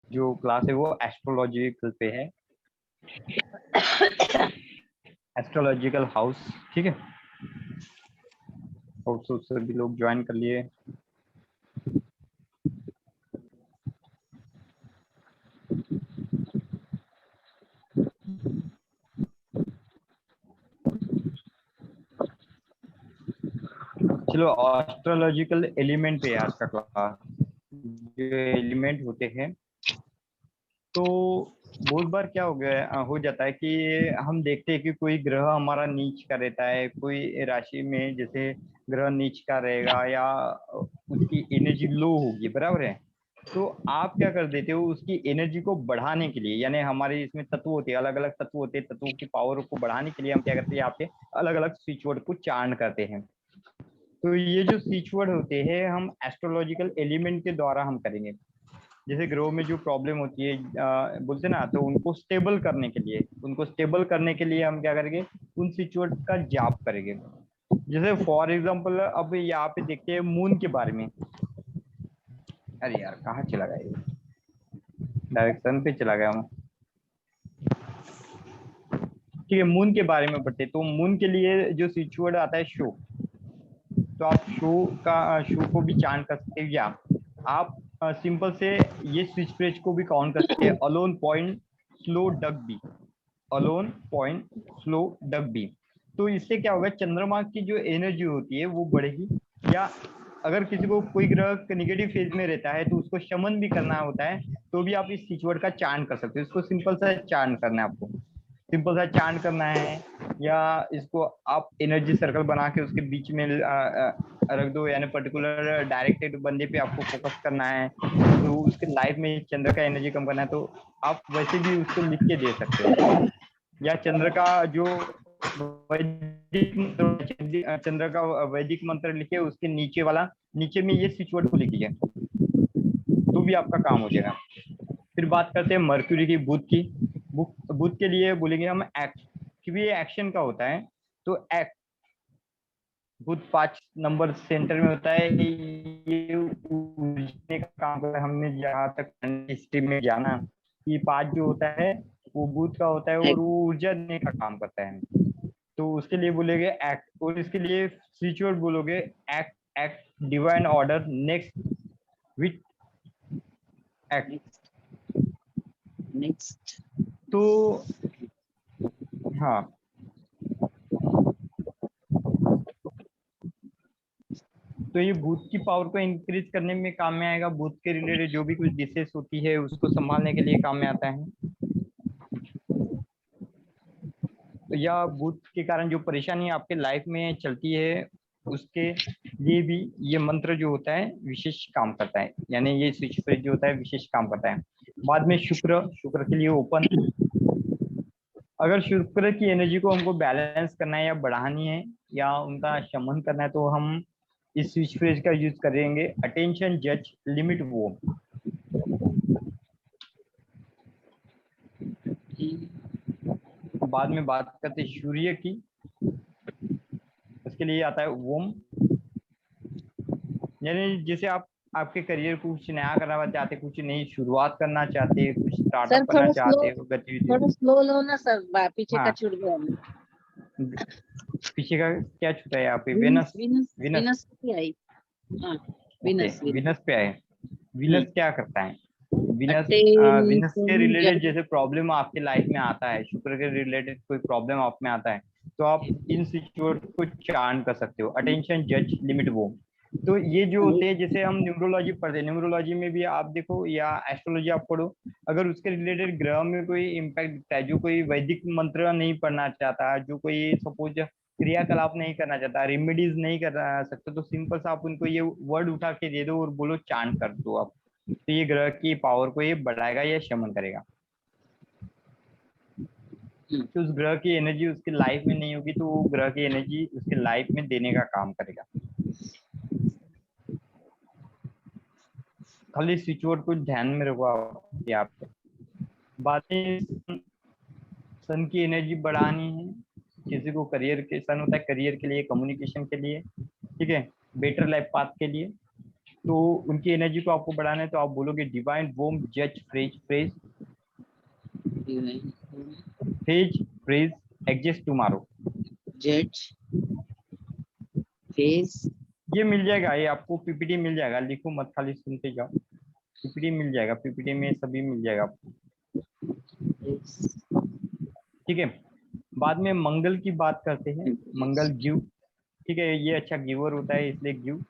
जो क्लास है वो एस्ट्रोलॉजिकल पे है, एस्ट्रोलॉजिकल हाउस। ठीक है, और सभी लोग ज्वाइन कर लिए। चलो, एस्ट्रोलॉजिकल एलिमेंट पे है आज का क्लास। जो एलिमेंट होते हैं, तो बहुत बार क्या हो जाता है कि हम देखते हैं कि कोई ग्रह हमारा नीच का रहता है, कोई राशि में जैसे ग्रह नीच का रहेगा या उसकी एनर्जी लो होगी, बराबर है। तो आप क्या कर देते हो, उसकी एनर्जी को बढ़ाने के लिए, यानी हमारे इसमें तत्व होते हैं, अलग अलग तत्व होते हैं, तत्वों की पावर को बढ़ाने के लिए हम क्या करते हैं, यहाँ पे अलग अलग स्विच वर्ड को चार्न करते हैं। तो ये जो स्विच वर्ड होते हैं हम एस्ट्रोलॉजिकल एलिमेंट के द्वारा हम करेंगे। जैसे ग्रह में जो प्रॉब्लम होती है, बोलते ना, तो उनको स्टेबल करने के लिए, हम क्या करेंगे, उन स्विच वर्ड का जाप करेंगे। जैसे फॉर एग्जांपल अब यहाँ पे देखते हैं मून के बारे में। अरे यार, कहाँ चला गया ये, डायरेक्शन पे चला गया मैं। ठीक है, मून के बारे में पढ़ते हैं। तो मून के लिए जो स्विच वर्ड आता है शो, तो आप शो को भी चांट कर सकते हैं, या आप सिंपल से ये स्विच फ्रेज को भी काउंट कर सकते हैं, अलोन पॉइंट स्लो डग बी, अलोन पॉइंट स्लो डग बी। तो इससे क्या होगा, चंद्रमा की जो एनर्जी होती है वो बढ़ेगी। या अगर किसी को कोई ग्रह निगेटिव फेज में रहता है तो उसको शमन भी करना होता है, तो भी आप इस स्विच वर्ड का चांट कर सकते हो। इसको सिंपल सा चांट करना है आपको, सिंपल सा चांट करना है। या इसको आप एनर्जी सर्कल बना के उसके बीच में रख दो, यानी पर्टिकुलर डायरेक्टेड बंदे पे आपको फोकस करना है, तो उसके लाइफ में चंद्र का एनर्जी कम करना है, तो आप वैसे भी उसको लिख के दे सकते हो। या चंद्र का जो चंद्र का वैदिक मंत्र लिखे, उसके नीचे वाला, नीचे में ये स्विच वर्ड को लिखिए, तो भी आपका काम हो जाएगा। फिर बात करते हैं मर्क्यूरी की, बुध की। बुध के लिए बोलेंगे हम एक्ट, क्योंकि ये एक्शन का होता है। तो एक्ट, बुध 5 नंबर सेंटर में होता है, ये उलझने का काम करता है। हमने जहाँ तक हिस्ट्री में जाना कि 5 जो होता है वो बुध का होता है, और वो ऊर्जा देने का काम करता है। तो उसके लिए बोलेंगे एक्ट, और इसके लिए स्विच वर्ड बोलोगे act, act divine order next with act. Next. तो हाँ, तो ये भूत की पावर को इंक्रीज करने में काम में आएगा। भूत के रिलेटेड जो भी कुछ डिसेस होती है उसको संभालने के लिए काम में आता है। तो या भूत के कारण जो परेशानी आपके लाइफ में चलती है, उसके लिए भी ये मंत्र जो होता है विशेष काम करता है, यानी ये स्विच फ्रेज जो होता है विशेष काम करता है। बाद में शुक्र, शुक्र के लिए ओपन। अगर शुक्र की एनर्जी को हमको बैलेंस करना है या बढ़ानी है या उनका शमन करना है, तो हम इस स्विच फ्रेज का यूज करेंगे, अटेंशन जज लिमिट वो। बाद में बात करते हैं सूर्य की, उसके लिए आता है ओम। यानी जैसे आप आपके करियर को कुछ नया करना चाहते, कुछ नई शुरुआत करना चाहते, कुछ सर स्टार्टअप करना चाहते हो, गतिविधि। थोड़ा स्लो लो ना सर, पीछे का हाँ, छूट गया। पीछे का क्या छूटा है यहाँ पे, Venus Venus. Venus Venus, Venus की आई। हाँ, ओके, विनस विनस। विनस पे आए। विनस क्या करता है, विनस, विनस के अटेंशन रिलेटेड जज। जैसे प्रॉब्लम आपके लाइफ में आता है, शुक्र के रिलेटेड कोई प्रॉब्लम आप में आता है, तो आप इन सिचुएशन को चार्न कर सकते हो, अटेंशन जज लिमिट वो। तो ये जो होते हैं, जैसे हम न्यूमरोलॉजी पढ़ते हैं, न्यूमरोलॉजी में भी आप देखो या एस्ट्रोलॉजी आप पढ़ो, अगर उसके रिलेटेड ग्रह में कोई इम्पैक्ट दिखता है, जो कोई वैदिक मंत्र नहीं पढ़ना चाहता, जो कोई सपोज क्रियाकलाप नहीं करना चाहता, रेमेडीज नहीं कर सकते, तो सिंपल सा आप उनको ये वर्ड उठा के दे दो और बोलो चांट कर दो आप, तो ये ग्रह की पावर को ये बढ़ाएगा या शमन करेगा। तो उस ग्रह की एनर्जी उसकी लाइफ में नहीं होगी, तो वो ग्रह की एनर्जी उसके लाइफ में देने का काम करेगा। खाली स्विच वर्ड को ध्यान में रखो आप यहाँ पे। बातें, सन की एनर्जी बढ़ानी है, किसी को करियर के सन होता है, करियर के लिए, कम्युनिकेशन के लिए, ठीक है, बेटर लाइफ पाथ के लिए। तो उनकी एनर्जी को आपको बढ़ाना है, तो आप बोलोगे डिवाइन वोम जज phrase phrase phase phrase exist tomorrow. जज फेस ये मिल जाएगा, ये आपको पीपीटी मिल जाएगा, लिखो मत खाली सुनते जाओ, पीपीटी मिल जाएगा, पीपीटी में सभी मिल जाएगा आपको। ठीक है, बाद में मंगल की बात करते हैं। मंगल गिव, ठीक है, ये अच्छा गिवर होता है इसलिए गिव।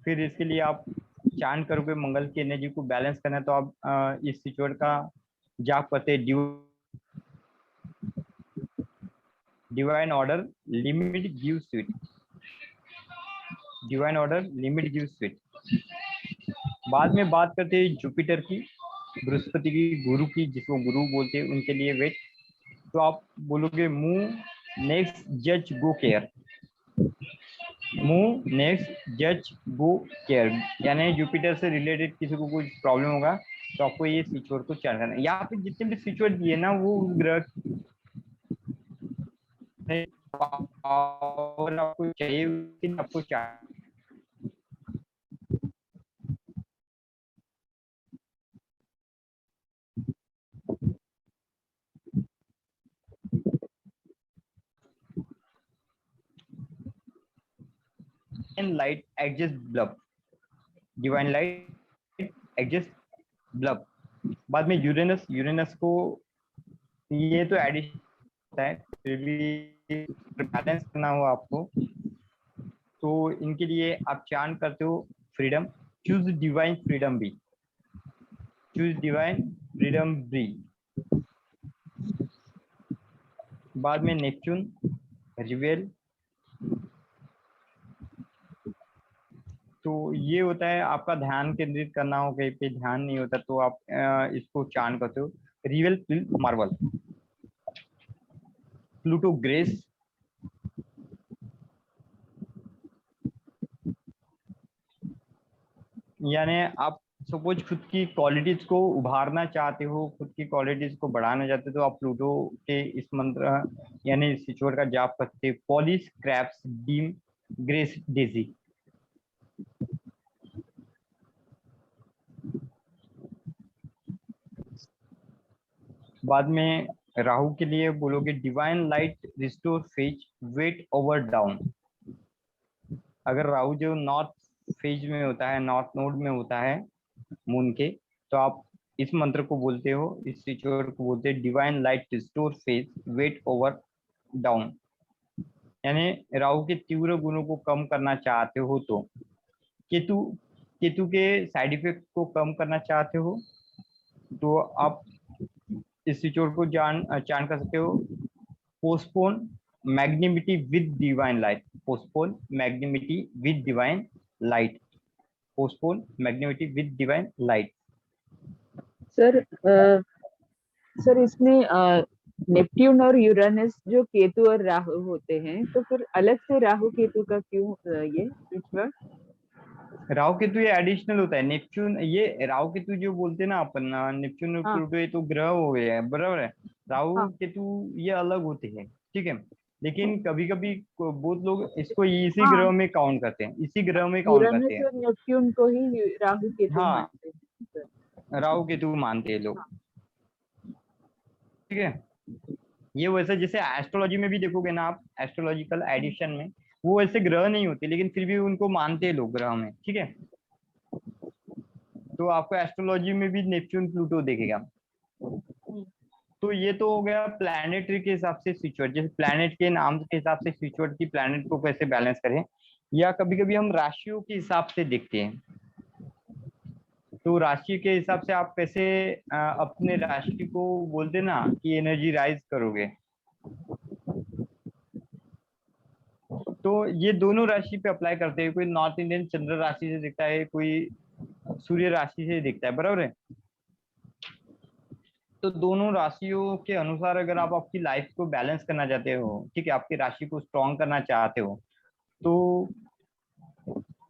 फिर इसके लिए आप चांट करोगे, मंगल की एनर्जी को बैलेंस करना है, तो आप इस सिचुएट का जाप करते हैं। Divine order limit give sweet, divine order limit give sweet. बाद में बात करते हैं जुपिटर की, बृहस्पति की, गुरु की, जिसको गुरु बोलते हैं, उनके लिए वेट। तो आप बोलोगे मूव नेक्स्ट जज गो केयर, मूव नेक्स्ट जज गो केयर, यानी जुपिटर से रिलेटेड किसी को कुछ प्रॉब्लम होगा तो आपको ये सिचुएट को चैन करना है। यहाँ पे जितने भी सिचुएट दिए ना वो उस ग्रह और आपको चाहिए, आपको चाहिए light adjust bulb, divine light adjust bulb. बाद में यूरेनस, यूरेनस को ये तो एडिशन होता है, फिर भी बैलेंस करना हो आपको, तो इनके लिए आप चांट करते हो freedom, choose divine freedom be, choose divine freedom be. बाद में नेपच्यून रिवेल, तो ये होता है आपका ध्यान केंद्रित करना हो, कहीं पे ध्यान नहीं होता तो आप इसको चांट करते हो। रिवेल मार्वल, प्लूटो ग्रेस, यानी आप सपोज खुद की क्वालिटीज को उभारना चाहते हो, खुद की क्वालिटीज को बढ़ाना चाहते हो, तो आप प्लूटो के इस मंत्र यानी इस सिचुएट का जाप करते हो। Polish craps deem grace daisy. बाद में राहु के लिए बोलोगे divine light restore phase wait over down. अगर राहु जो नॉर्थ फेज में होता है, नॉर्थ नोड में होता है मून के, तो आप इस मंत्र को बोलते हो, इस सिचुएट को बोलते हैं divine light restore phase wait over down. यानी राहु के तीव्र गुणों को कम करना चाहते हो तो, केतु, केतु के साइड इफेक्ट को कम करना चाहते हो तो आप इस सिचुएट को चांट कर सकते हो। Postpone magnanimity with divine light, postpone magnanimity with divine light, postpone magnanimity with divine light. Sir sir इसमें नेपट्यून और यूरेनस जो केतु और राहु होते हैं, तो फिर अलग से राहु केतु का क्यों ये रिचुअल? राहु केतु ये एडिशनल होता है। नेपच्यून, ये राहु केतु जो बोलते हैं ना अपन, नेपच्यून और हाँ प्लूटो ये तो ग्रह हो गए हैं, बराबर है। राहु हाँ केतु ये अलग होते हैं, ठीक है, लेकिन कभी कभी बहुत लोग इसको इसी हाँ, ग्रह में काउंट करते हैं, इसी ग्रह में काउंट करते यूरेनस हैं। और नेपट्यून को ही राहु केतु हाँ, मानते हैं सर। राहु केतु मानते हैं लोग, हाँ ठीक है। ये वैसे जैसे एस्ट्रोलॉजी में भी देखोगे ना आप, एस्ट्रोलॉजिकल एडिशन में वो वैसे ग्रह नहीं होते, लेकिन फिर भी उनको मानते हैं लोग ग्रह में, ठीक है। तो आपको एस्ट्रोलॉजी में भी नेपच्यून प्लूटो देखेगा। तो ये तो हो गया प्लैनेटरी के हिसाब से सिचुएट, जैसे प्लैनेट के नाम के हिसाब से सिचुएट की प्लैनेट को कैसे बैलेंस करें, या कभी कभी हम राशियों के हिसाब से देखते हैं। तो राशि के हिसाब से आप कैसे अपने राशि को बोलते ना कि एनर्जी राइज करोगे, तो ये दोनों राशि पे अप्लाई करते हैं। कोई नॉर्थ इंडियन चंद्र राशि से दिखता है, कोई सूर्य राशि से दिखता है, बराबर है। तो दोनों राशियों के अनुसार अगर आप आपकी लाइफ को बैलेंस करना चाहते हो, ठीक है, आपकी राशि को स्ट्रॉन्ग करना चाहते हो, तो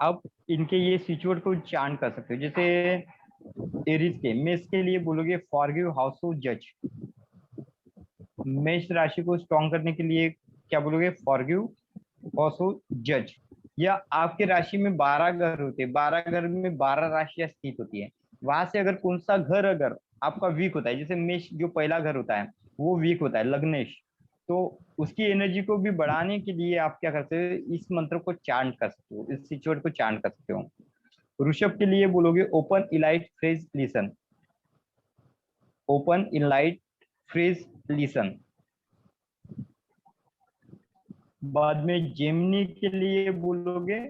आप इनके ये सिचुएट को चांट कर सकते हो। जैसे एरीज के, मेष के लिए बोलोगे फॉरगिव हाउस ऑफ जज। मेष राशि को स्ट्रॉन्ग करने के लिए क्या बोलोगे? फॉरगिव हाउस ऑफ जज। या आपके राशि में 12 घर होते हैं, 12 घर में 12 राशियां स्थित होती है। वहां से अगर कौन सा घर अगर आपका वीक होता है, जैसे मेष जो पहला घर होता है वो वीक होता है, लग्नेश, तो उसकी एनर्जी को भी बढ़ाने के लिए आप क्या करते हो, इस मंत्र को चांट कर सकते हो, इस सिचुएट को चांट कर सकते हो। ऋषभ के लिए बोलोगे open elite phrase listen, open elite phrase listen. बाद में जेमिनी के लिए बोलोगे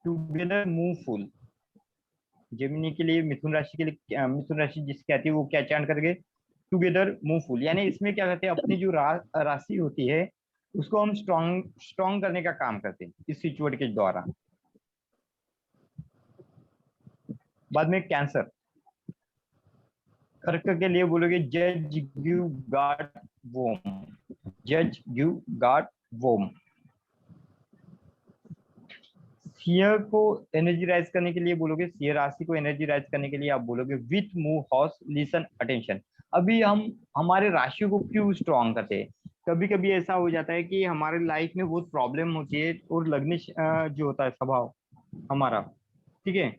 टुगेदर मूव फुल। जेमिनी के लिए, मिथुन राशि के लिए, मिथुन राशि जिसकी आती है वो क्या चांट करेंगे, टुगेदर मूव फुल। यानी इसमें क्या करते हैं, अपनी जो राशि होती है उसको हम स्ट्रॉन्ग स्ट्रॉन्ग करने का काम करते हैं इस सिचुएट के द्वारा। बाद में कैंसर, कर्क के लिए बोलोगे जज गिव गार्ड वोम, जज गिव गार्ड वोम। सिंह को एनर्जी राइज करने के लिए बोलोगे, सिंह राशि को एनर्जी राइज करने के लिए आप बोलोगे with move horse listen attention. अभी हम हमारे राशि को क्यों स्ट्रॉन्ग करते हैं, कभी कभी ऐसा हो जाता है कि हमारे लाइफ में बहुत प्रॉब्लम होती है और लग्निश जो होता है स्वभाव हमारा, ठीक है,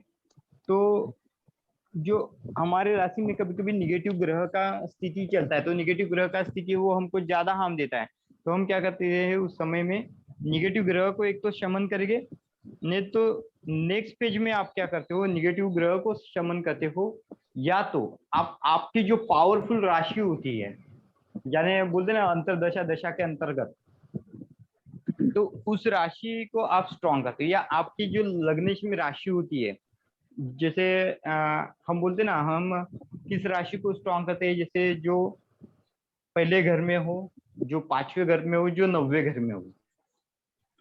तो जो हमारे राशि में कभी कभी निगेटिव ग्रह का स्थिति चलता है, तो निगेटिव ग्रह का स्थिति वो हमको ज्यादा हार्म देता है, तो हम क्या करते हैं उस समय में निगेटिव ग्रह को एक तो शमन करेंगे, नहीं तो नेक्स्ट पेज में आप क्या करते हो, निगेटिव ग्रह को शमन करते हो, या तो आप आपकी जो पावरफुल राशि होती है, यानी बोलते हैं ना अंतरदशा दशा के अंतर्गत, तो उस राशि को आप स्ट्रॉन्ग करते हो, या आपकी जो लग्नेश में राशि होती है, जैसे हम बोलते हैं ना हम किस राशि को स्ट्रॉन्ग करते हैं, जैसे जो पहले घर में हो, जो पांचवें घर में हो, जो 9वें घर में हो,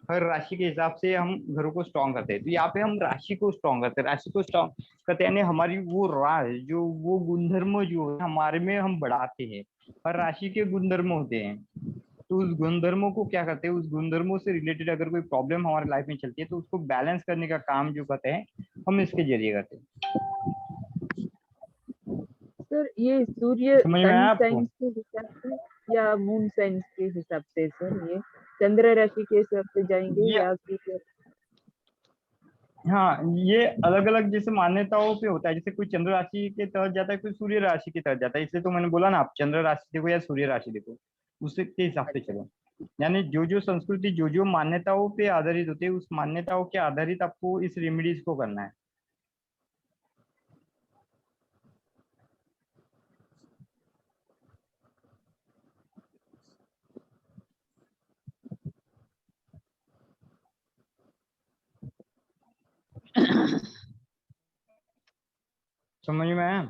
हर राशि के हिसाब से हम घरों को स्ट्रॉन्ग करते हैं। तो यहाँ पे हम राशि को स्ट्रॉन्ग करते हैं, राशि को स्ट्रॉन्ग करते हैं, यानी हमारी वो राज जो वो गुणधर्म जो है हमारे में हम बढ़ाते हैं। हर राशि के गुणधर्म होते हैं, तो उस गुणधर्मों को क्या करते हैं, उस गुणधर्मों से रिलेटेड अगर कोई प्रॉब्लम हमारे लाइफ में चलती है तो उसको बैलेंस करने का काम जो करते हैं हम इसके जरिए करते हैं। सर ये सूर्य समझ में सन आया आपको? साइंस के हिसाब से या मून साइंस के हिसाब से सर, ये चंद्र राशि के हिसाब से जाएंगे ये या फिर? हाँ, ये अलग अलग जैसे मान्यताओं पे होता है, जैसे कोई चंद्र राशि के तहत जाता है, कोई सूर्य राशि के तहत जाता है, इसलिए तो मैंने बोला ना आप चंद्र राशि देखो या सूर्य राशि देखो, उसके हिसाब से चलो। यानी जो जो संस्कृति जो जो मान्यताओं पे आधारित होती है, उस मान्यताओं के आधारित आपको इस रेमेडीज को करना है। समझ में आया?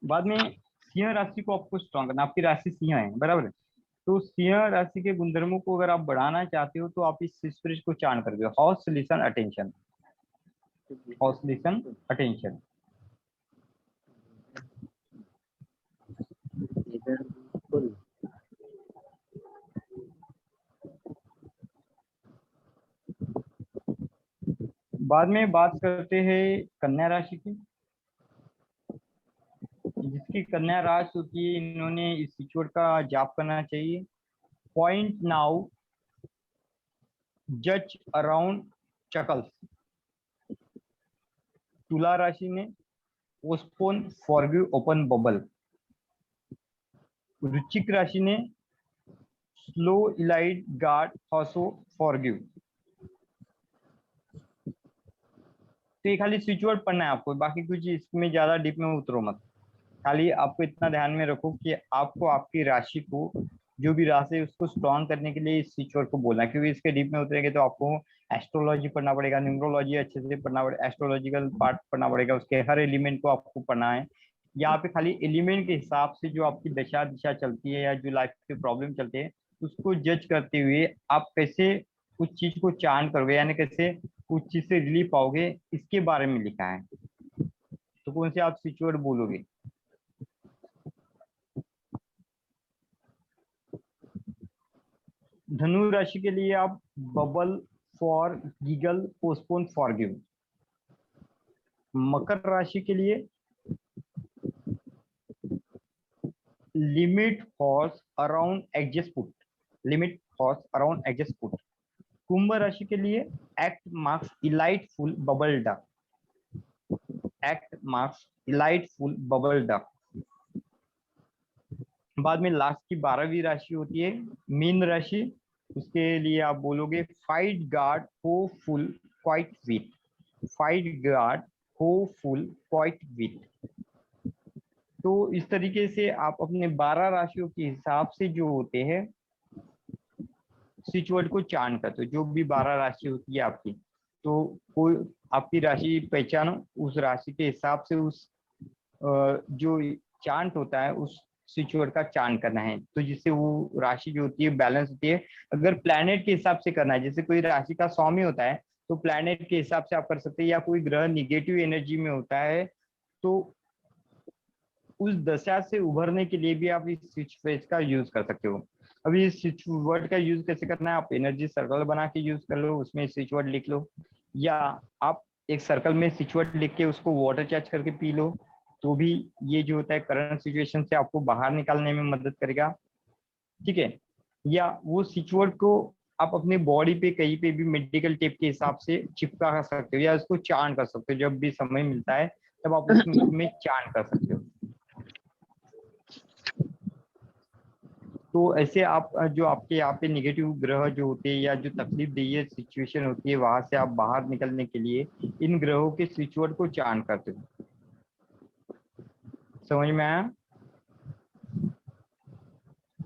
बाद में सिंह राशि को आपको स्ट्रॉन्ग करना, आपकी राशि सिंह है बराबर है, तो सिंह राशि के गुणधर्मों को अगर आप बढ़ाना चाहते हो तो आप इस स्पिरिट को चांट कर दो, house listen attention, house listen attention. इधर फुल। बाद में बात करते हैं कन्या राशि की, जिसकी कन्या राशि होती है इन्होंने इस सिचुएट का जाप करना चाहिए। पॉइंट नाउ जज अराउंड चकल्स। तुला राशि ने पोस्टपोन फॉरगिव ओपन बबल। वृश्चिक राशि ने स्लो इलाइट गार्ड हॉसो फॉरगिव। तो ये खाली सिचुएट पढ़ना है आपको, बाकी कुछ इसमें ज्यादा डीप में उतरो मत, खाली आपको इतना ध्यान में रखो कि आपको आपकी राशि को जो भी राशि है उसको स्ट्रॉन्ग करने के लिए इस सिचुएट को बोलना है, क्योंकि इसके डीप में उतरेंगे तो आपको एस्ट्रोलॉजी पढ़ना पड़ेगा, न्यूमरोलॉजी अच्छे से पढ़ना पड़ेगा, एस्ट्रोलॉजिकल पार्ट पढ़ना पड़ेगा, उसके हर एलिमेंट को आपको पढ़ना है। यहाँ पे खाली एलिमेंट के हिसाब से जो आपकी दशा दिशा चलती है या जो लाइफ के प्रॉब्लम चलते हैं उसको जज करते हुए आप कैसे उस चीज को चांट करोगे, यानी कैसे उस चीज से रिलीफ पाओगे, इसके बारे में लिखा है। तो कौन से आप सिचुएट बोलोगे? धनु राशि के लिए आप बबल फॉर गीगल पोस्टपोन फॉरगिव। मकर राशि के लिए limit horse around adjust put, limit horse around edges foot. कुंभ राशि के लिए act marks delightful bubble duck. Act marks delightful bubble duck. बाद में लास्ट की 12वीं राशि होती है मीन राशि. उसके लिए आप बोलोगे फाइट गार्ड होपफुल क्वाइट विट. फाइट गार्ड होपफुल क्वाइट विट. तो इस तरीके से आप अपने 12 राशियों के हिसाब से जो होते हैं स्विच वर्ड को चार्न करते हो. जो भी 12 राशि होती है आपकी, तो कोई आपकी राशि पहचानो, उस राशि के हिसाब से उस जो चांट होता है उस स्विच वर्ड का चार्न करना है. तो जिससे वो राशि जो होती है बैलेंस होती है. अगर प्लैनेट के हिसाब से करना है, जैसे कोई राशि का स्वामी होता है तो प्लैनेट के हिसाब से आप कर सकते हैं, या कोई ग्रह निगेटिव एनर्जी में होता है तो उस दशा से उभरने के लिए भी आप इस स्विच फ्रेज का यूज कर सकते हो. अभी इस स्विच वर्ड का यूज कैसे करना है, आप एनर्जी सर्कल बना के यूज कर लो, उसमें स्विच वर्ड लिख लो, या आप एक सर्कल में स्विच वर्ड लिख के उसको वाटर चार्ज करके पी लो, तो भी ये जो होता है करंट सिचुएशन से आपको बाहर निकालने में मदद करेगा. ठीक है. या वो स्विच वर्ड को आप अपने बॉडी पे कहीं पे भी मेडिकल टेप के हिसाब से चिपका सकते हो, या उसको चार्न कर सकते हो. जब भी समय मिलता है तब आप उसमें चार्न कर सकते हो. तो ऐसे आप जो आपके यहाँ पे नेगेटिव ग्रह जो होते हैं या जो तकलीफ देय सिचुएशन होती है वहां से आप बाहर निकलने के लिए इन ग्रहों के स्विच वर्ड को चार्न करते हो. समझ में आया?